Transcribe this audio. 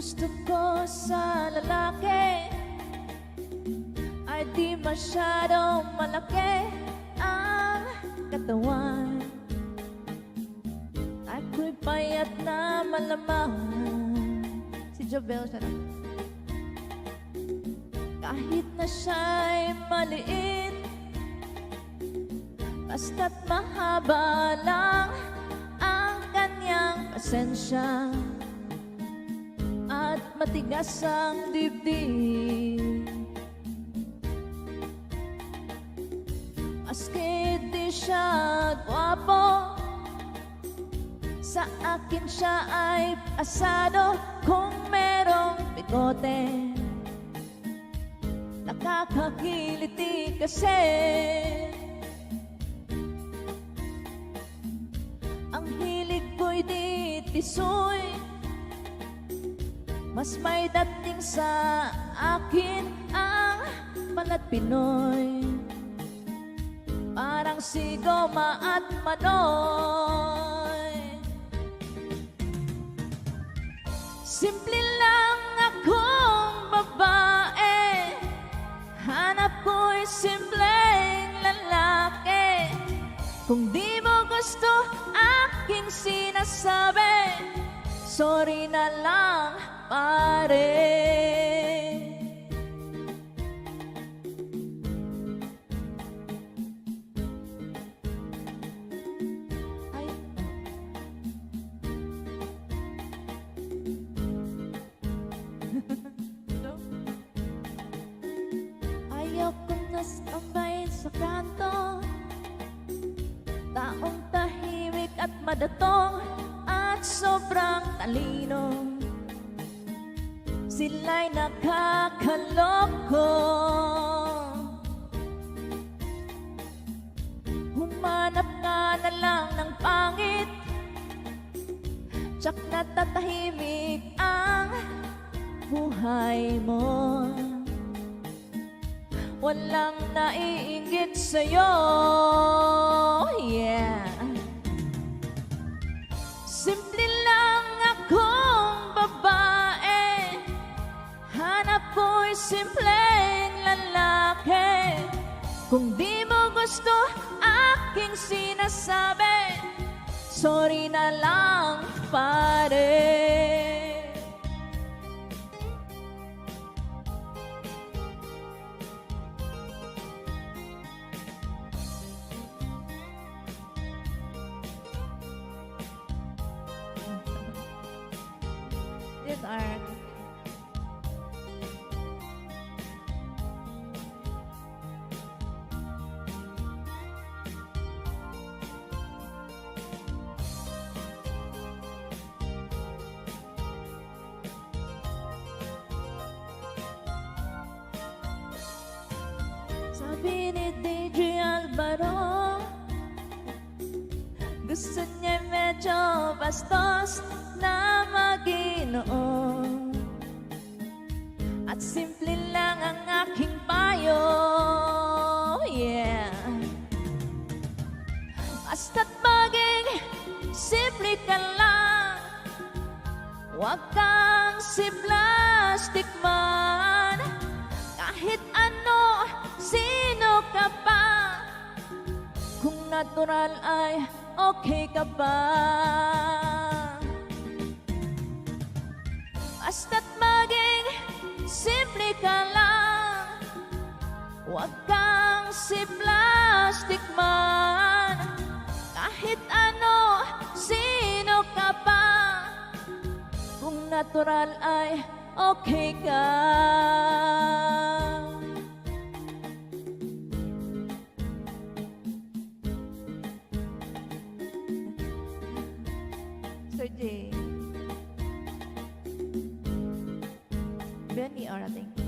gusto ko sa lalaki ay di masyadong malaki ang katawan. Ako'y payat na malamang. Si Jobel siya na. Kahit na siya'y maliit, basta't mahaba lang ang kanyang pasensya at matigas ang dibdib. Maski di siya gwapo, sa akin siya ay asado. Kung merong bigote, nakakakiliti kasi. Ang hilig ko'y di tisoy, mas may dating sa akin ang balat Pinoy. Parang si Goma at Manoy. Simple lang akong babae, hanap ko'y simpleng lalaki. Kung di mo gusto aking sinasabi, sorry na lang, pare. Ayoko na sambahin sa kanto, taong tahimik at madatong at sobrang talino. Sila'y nakakaloko. Humanap ka na lang ng pangit, tsak natatahimik ang buhay mo. Walang naiinggit sa'yo, yeah. Simple lang akong babae, hanap ko'y simpleng lalaki. Kung di mo gusto aking sinasabi, sorry na lang, pare. These are sabi ni DJ Alvaro, gusto niya medyo bastos na Maginoo. At simple lang ang aking payo, yeah. Basta't maging simple ka lang, huwag kang si plastic man. Kahit ano, sino ka pa, kung natural ay okay ka ba? Basta't maging simple ka lang, huwag kang si plastic man. Kahit ano, sino ka pa, kung natural ay okay ka. Sir J. Benny Orating.